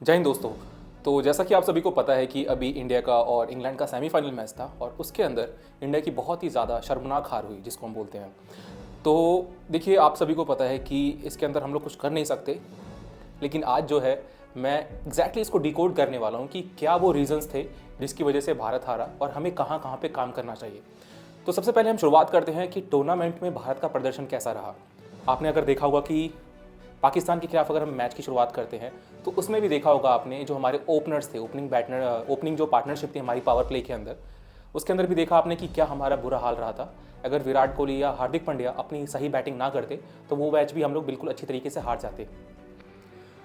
जय हिंद दोस्तों। तो जैसा कि आप सभी को पता है कि अभी इंडिया का और इंग्लैंड का सेमीफाइनल मैच था और उसके अंदर इंडिया की बहुत ही ज़्यादा शर्मनाक हार हुई जिसको हम बोलते हैं। तो देखिए, आप सभी को पता है कि इसके अंदर हम लोग कुछ कर नहीं सकते, लेकिन आज जो है मैं एग्जैक्टली इसको डिकोड करने वाला हूँ कि क्या वो रीजंस थे जिसकी वजह से भारत हारा और हमें कहाँ कहाँ पे काम करना चाहिए। तो सबसे पहले हम शुरुआत करते हैं कि टूर्नामेंट में भारत का प्रदर्शन कैसा रहा। आपने अगर देखा होगा कि पाकिस्तान के खिलाफ अगर हम मैच की शुरुआत करते हैं तो उसमें भी देखा होगा आपने, जो हमारे ओपनर्स थे, ओपनिंग जो पार्टनरशिप थी हमारी पावर प्ले के अंदर, उसके अंदर भी देखा आपने कि क्या हमारा बुरा हाल रहा था। अगर विराट कोहली या हार्दिक पांड्या अपनी सही बैटिंग ना करते तो वो मैच भी हम लोग बिल्कुल अच्छी तरीके से हार जाते।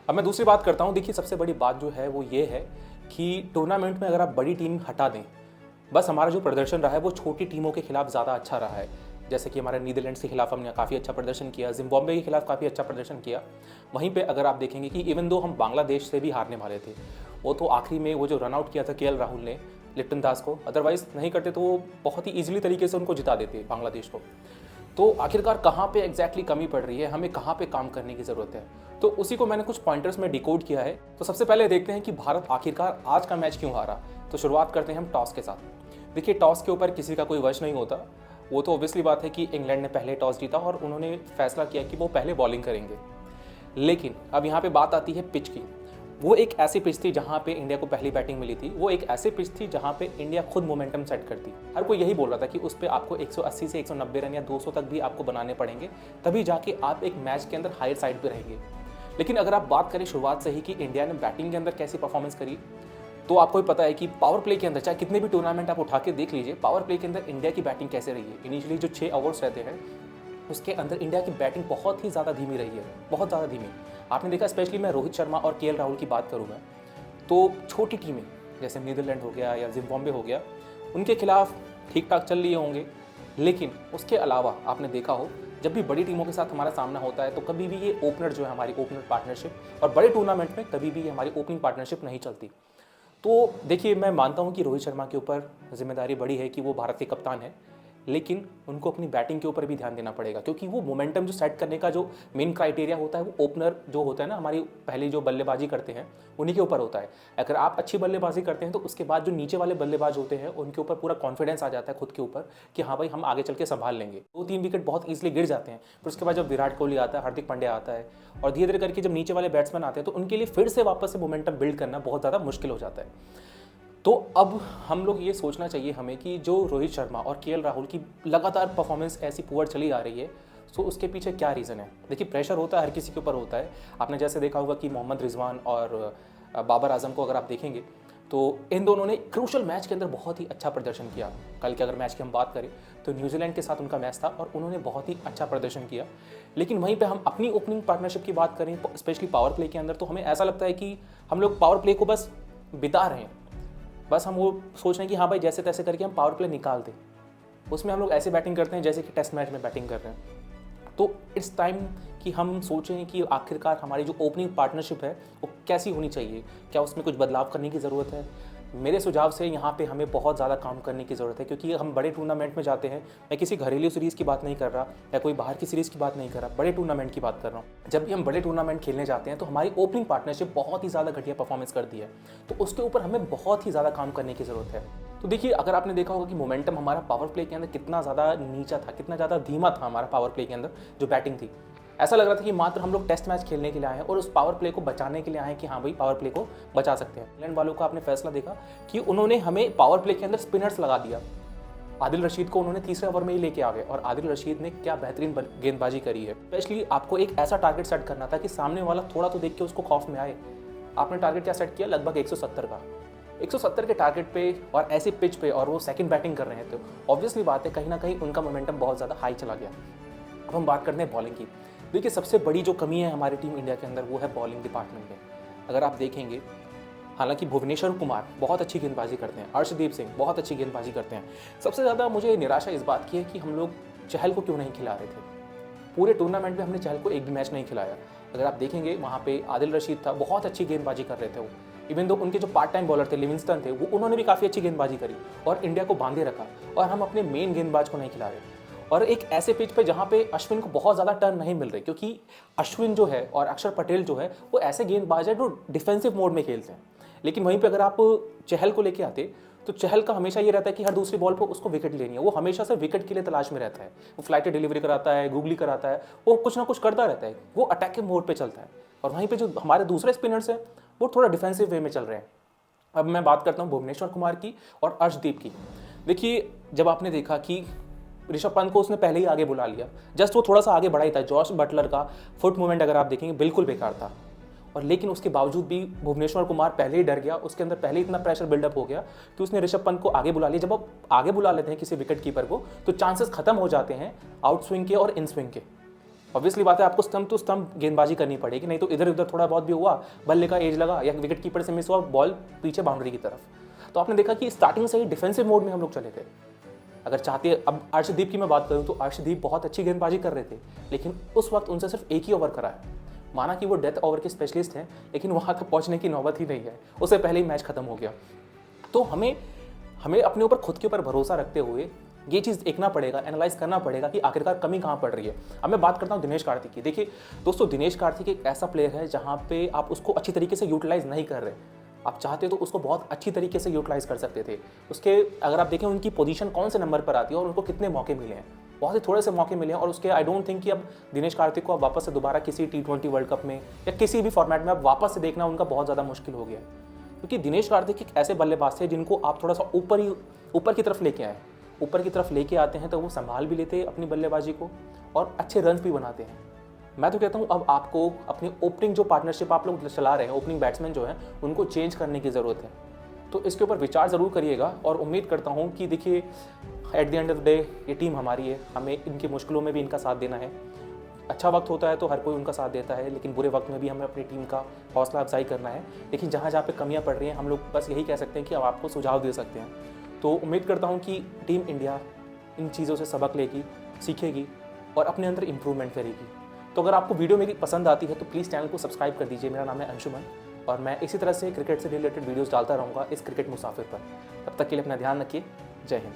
अब मैं दूसरी बात करता हूँ। देखिए, सबसे बड़ी बात जो है वो ये है कि टूर्नामेंट में अगर आप बड़ी टीम हटा दें, बस हमारा जो प्रदर्शन रहा है वो छोटी टीमों के खिलाफ ज़्यादा अच्छा रहा है। जैसे कि हमारे नीदरलैंड्स के खिलाफ हमने काफ़ी अच्छा प्रदर्शन किया, जिम्बाब्वे के खिलाफ काफ़ी अच्छा प्रदर्शन किया। वहीं पे अगर आप देखेंगे कि इवन दो हम बांग्लादेश से भी हारने वाले थे, वो तो आखिरी में वो जो रन आउट किया था केएल राहुल ने लिप्टन दास को, अदरवाइज नहीं करते तो वो बहुत ही ईजिली तरीके से उनको जिता देते बांग्लादेश को। तो आखिरकार कहाँ पे एग्जैक्टली कमी पड़ रही है, हमें कहाँ पे काम करने की ज़रूरत है, तो उसी को मैंने कुछ पॉइंटर्स में डिकोड किया है। तो सबसे पहले देखते हैं कि भारत आखिरकार आज का मैच क्यों हारा। तो शुरुआत करते हैं हम टॉस के साथ। देखिए, टॉस के ऊपर किसी का कोई वश नहीं होता। वो तो ऑब्वियसली बात है कि इंग्लैंड ने पहले टॉस जीता और उन्होंने फैसला किया कि वो पहले बॉलिंग करेंगे। लेकिन अब यहाँ पे बात आती है पिच की। वो एक ऐसी पिच थी जहाँ पे इंडिया को पहली बैटिंग मिली थी, वो एक ऐसी पिच थी जहाँ पे इंडिया खुद मोमेंटम सेट करती। हर कोई यही बोल रहा था कि उस पर आपको 180 से 190 रन या 200 तक भी आपको बनाने पड़ेंगे, तभी जाके आप एक मैच के अंदर हायर साइड पे रहेंगे। लेकिन अगर आप बात करें शुरुआत से ही कि इंडिया ने बैटिंग के अंदर कैसी परफॉर्मेंस करी, तो आपको भी पता है कि पावर प्ले के अंदर चाहे कितने भी टूर्नामेंट आप उठा के देख लीजिए, पावर प्ले के अंदर इंडिया की बैटिंग कैसे रही है। इनिशियली जो 6 ओवर्स रहते हैं उसके अंदर इंडिया की बैटिंग बहुत ही ज़्यादा धीमी रही है, बहुत ज़्यादा धीमी। आपने देखा, स्पेशली मैं रोहित शर्मा और केएल राहुल की बात करूँगा, तो छोटी टीमें जैसे नीदरलैंड हो गया या जिम्बाब्वे हो गया, उनके खिलाफ ठीक ठाक चल लिए होंगे। लेकिन उसके अलावा आपने देखा हो, जब भी बड़ी टीमों के साथ हमारा सामना होता है तो कभी भी ये ओपनर जो है हमारी ओपनर पार्टनरशिप, और बड़े टूर्नामेंट में कभी भी हमारी ओपनिंग पार्टनरशिप नहीं चलती। तो देखिए, मैं मानता हूँ कि रोहित शर्मा के ऊपर जिम्मेदारी बड़ी है कि वो भारत के कप्तान है, लेकिन उनको अपनी बैटिंग के ऊपर भी ध्यान देना पड़ेगा, क्योंकि वो मोमेंटम जो सेट करने का जो मेन क्राइटेरिया होता है वो ओपनर जो होता है ना, हमारी पहली जो बल्लेबाजी करते हैं उन्हीं के ऊपर होता है। अगर आप अच्छी बल्लेबाजी करते हैं तो उसके बाद जो नीचे वाले बल्लेबाज होते हैं उनके ऊपर पूरा कॉन्फिडेंस आ जाता है खुद के ऊपर कि हाँ भाई, हम आगे चल के संभाल लेंगे। 2-3 विकेट बहुत ईजिली गिर जाते हैं, फिर उसके बाद जब विराट कोहली आता है, हार्दिक पांड्या आता है, और धीरे धीरे करके जब नीचे वाले बैट्समैन आते हैं तो उनके लिए फिर से वापस से मोमेंटम बिल्ड करना बहुत ज़्यादा मुश्किल हो जाता है। तो अब हम लोग ये सोचना चाहिए हमें कि जो रोहित शर्मा और केएल राहुल की लगातार परफॉर्मेंस ऐसी पुअर चली आ रही है, तो उसके पीछे क्या रीज़न है। देखिए, प्रेशर होता है, हर किसी के ऊपर होता है। आपने जैसे देखा होगा कि मोहम्मद रिजवान और बाबर आजम को अगर आप देखेंगे तो इन दोनों ने क्रूशल मैच के अंदर बहुत ही अच्छा प्रदर्शन किया। कल के अगर मैच की हम बात करें तो न्यूजीलैंड के साथ उनका मैच था और उन्होंने बहुत ही अच्छा प्रदर्शन किया। लेकिन वहीं पे हम अपनी ओपनिंग पार्टनरशिप की बात करें, स्पेशली पावर प्ले के अंदर, तो हमें ऐसा लगता है कि हम लोग पावर प्ले को बस बिता रहे हैं। बस हम वो सोच रहे हैं कि हाँ भाई, जैसे तैसे करके हम पावर प्ले निकाल दें। उसमें हम लोग ऐसे बैटिंग करते हैं जैसे कि टेस्ट मैच में बैटिंग कर रहे हैं। तो इट्स टाइम कि हम सोचें कि आखिरकार हमारी जो ओपनिंग पार्टनरशिप है वो कैसी होनी चाहिए, क्या उसमें कुछ बदलाव करने की ज़रूरत है। मेरे सुझाव से यहाँ पे हमें बहुत ज़्यादा काम करने की ज़रूरत है, क्योंकि हम बड़े टूर्नामेंट में जाते हैं। मैं किसी घरेलू सीरीज़ की बात नहीं कर रहा या कोई बाहर की सीरीज़ की बात नहीं कर रहा, बड़े टूर्नामेंट की बात कर रहा हूँ। जब भी हम बड़े टूर्नामेंट खेलने जाते हैं तो हमारी ओपनिंग पार्टनरशिप बहुत ही ज़्यादा घटिया परफॉर्मेंस करती है, तो उसके ऊपर हमें बहुत ही ज़्यादा काम करने की ज़रूरत है। तो देखिए, अगर आपने देखा होगा कि मोमेंटम हमारा पावर प्ले के अंदर कितना ज़्यादा नीचा था, कितना ज़्यादा धीमा था हमारा पावर प्ले के अंदर जो बैटिंग थी। ऐसा लग रहा था कि मात्र हम लोग टेस्ट मैच खेलने के लिए आए हैं और उस पावर प्ले को बचाने के लिए आए हैं कि हाँ भाई, पावर प्ले को बचा सकते हैं। इंग्लैंड वालों का आपने फैसला देखा कि उन्होंने हमें पावर प्ले के अंदर स्पिनर्स लगा दिया। आदिल रशीद को उन्होंने तीसरे ओवर में ही लेके आ गए और आदिल रशीद ने क्या बेहतरीन गेंदबाजी करी है। स्पेशली आपको एक ऐसा टारगेट सेट करना था कि सामने वाला थोड़ा तो देख के उसको खौफ में आए। आपने टारगेट क्या सेट किया, लगभग 170 का। 170 के टारगेट पे और ऐसी पिच पे, और वो सेकंड बैटिंग कर रहे हैं, तो ऑब्वियसली बात है कहीं ना कहीं उनका मोमेंटम बहुत ज़्यादा हाई चला गया। अब हम बात करते हैं बॉलिंग की। देखिए, सबसे बड़ी जो कमी है हमारी टीम इंडिया के अंदर वो है बॉलिंग डिपार्टमेंट में। अगर आप देखेंगे, हालांकि भुवनेश्वर कुमार बहुत अच्छी गेंदबाजी करते हैं, अर्शदीप सिंह बहुत अच्छी गेंदबाजी करते हैं। सबसे ज़्यादा मुझे निराशा इस बात की है कि हम लोग चहल को क्यों नहीं खिला रहे थे। पूरे टूर्नामेंट में हमने चहल को एक भी मैच नहीं खिलाया। अगर आप देखेंगे, वहाँ पे आदिल रशीद था, बहुत अच्छी गेंदबाजी कर रहे थे वो। इवन दो उनके जो पार्ट टाइम बॉलर थे, लिविंगस्टन थे, वो उन्होंने भी काफ़ी अच्छी गेंदबाजी करी और इंडिया को बांधे रखा, और हम अपने मेन गेंदबाज को नहीं खिला रहे। और एक ऐसे पिच पे जहाँ पे अश्विन को बहुत ज़्यादा टर्न नहीं मिल रही, क्योंकि अश्विन जो है और अक्षर पटेल जो है वो ऐसे गेंदबाज है जो डिफेंसिव मोड में खेलते हैं। लेकिन वहीं पे अगर आप चहल को लेके आते तो चहल का हमेशा ये रहता है कि हर दूसरी बॉल पर उसको विकेट लेनी है, वो हमेशा से विकेट के लिए तलाश में रहता है। वो फ्लाइट डिलीवरी कराता है, गूगली कराता है, वो कुछ ना कुछ करता रहता है, वो अटैकिंग मोड पे चलता है। और वहीं पे जो हमारे दूसरे स्पिनर्स हैं वो थोड़ा डिफेंसिव वे में चल रहे हैं। अब मैं बात करता हूँ भुवनेश्वर कुमार की और अर्शदीप की। देखिए, जब आपने देखा कि ऋषभ पंत को उसने पहले ही आगे बुला लिया, जस्ट वो थोड़ा सा आगे बढ़ा ही था, जॉश बटलर का फुट मूवमेंट अगर आप देखेंगे बिल्कुल बेकार था। और लेकिन उसके बावजूद भी भुवनेश्वर कुमार पहले ही डर गया, उसके अंदर पहले ही इतना प्रेशर बिल्डअप हो गया कि उसने ऋषभ पंत को आगे बुला लिया। जब आप आगे बुला लेते हैं किसी विकेट कीपर को तो चांसेस खत्म हो जाते हैं आउट स्विंग के और इन स्विंग के। ऑब्वियसली बात है, आपको स्टंप टू स्टंप गेंदबाजी करनी पड़ेगी, नहीं तो इधर उधर थोड़ा बहुत भी हुआ, बल्ले का एज लगा या विकेट कीपर से मिस हुआ, बॉल पीछे बाउंड्री की तरफ। तो आपने देखा कि स्टार्टिंग से ही डिफेंसिव मोड में हम लोग चले गए। अगर चाहते, अब अर्शदीप की मैं बात करूं तो अर्शदीप बहुत अच्छी गेंदबाजी कर रहे थे, लेकिन उस वक्त उनसे सिर्फ एक ही ओवर करा है। माना कि वो डेथ ओवर के स्पेशलिस्ट हैं, लेकिन वहाँ तक पहुँचने की नौबत ही नहीं है, उससे पहले ही मैच खत्म हो गया। तो हमें अपने ऊपर खुद के ऊपर भरोसा रखते हुए ये चीज़ देखना पड़ेगा, एनालाइज करना पड़ेगा कि आखिरकार कमी कहाँ पड़ रही है। अब मैं बात करता हूँ दिनेश कार्तिक की। देखिए दोस्तों, दिनेश कार्तिक एक ऐसा प्लेयर है जहाँ पे आप उसको अच्छी तरीके से यूटिलाइज नहीं कर रहे। आप चाहते तो उसको बहुत अच्छी तरीके से यूटिलाइज कर सकते थे। उसके अगर आप देखें उनकी पोजीशन कौन से नंबर पर आती है और उनको कितने मौके मिले हैं, बहुत ही थोड़े से मौके मिले हैं। और उसके आई डोंट थिंक कि अब दिनेश कार्तिक को अब वापस से दोबारा किसी T20 वर्ल्ड कप में या किसी भी फॉर्मेट में अब वापस से देखना उनका बहुत ज़्यादा मुश्किल हो गया है। क्योंकि दिनेश कार्तिक एक ऐसे बल्लेबाज थे जिनको आप थोड़ा सा ऊपर की तरफ लेके आए, ऊपर की तरफ लेके आते हैं तो वो संभाल भी लेते हैं अपनी बल्लेबाजी को और अच्छे रन भी बनाते हैं। मैं तो कहता हूँ अब आपको अपनी ओपनिंग जो पार्टनरशिप आप लोग चला रहे हैं, ओपनिंग बैट्समैन जो हैं उनको चेंज करने की ज़रूरत है। तो इसके ऊपर विचार ज़रूर करिएगा और उम्मीद करता हूँ कि देखिए at the end of the day ये टीम हमारी है, हमें इनकी मुश्किलों में भी इनका साथ देना है। अच्छा वक्त होता है तो हर कोई उनका साथ देता है, लेकिन बुरे वक्त में भी हमें अपनी टीम का हौसला अफजाई करना है। लेकिन जहाँ जहाँ पे कमियाँ पड़ रही हैं हम लोग बस यही कह सकते हैं कि अब आपको सुझाव दे सकते हैं। तो उम्मीद करता हूँ कि टीम इंडिया इन चीज़ों से सबक लेगी, सीखेगी और अपने अंदर इम्प्रूवमेंट करेगी। तो अगर आपको वीडियो मेरी पसंद आती है तो प्लीज़ चैनल को सब्सक्राइब कर दीजिए। मेरा नाम है अंशुमन और मैं इसी तरह से क्रिकेट से रिलेटेड वीडियोस डालता रहूँगा इस क्रिकेट मुसाफिर पर। तब तक के लिए अपना ध्यान रखिए। जय हिंद।